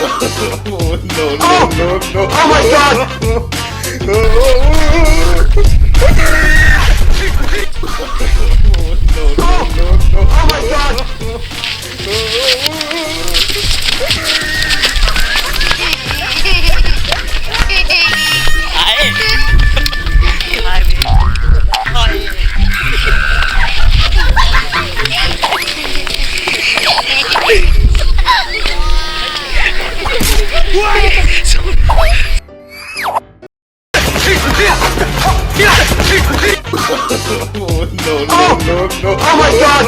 Oh no no Oh! no no! Oh my God! Oh my God! Oh no no Oh! no no! Oh my God!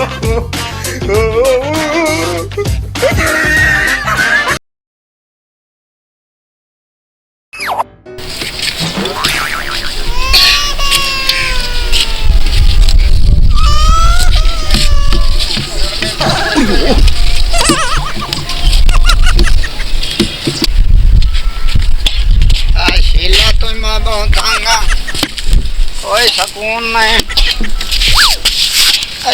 Sheila तुम मैं बहुत आऊंगा कोई सुकून नहीं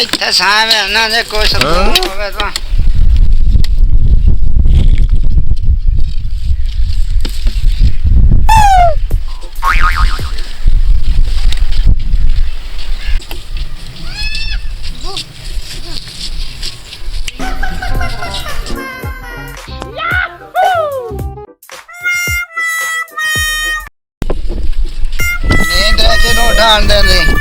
इतने साहब ना जे कोई सुकून होवे तो नींद रो डाल दे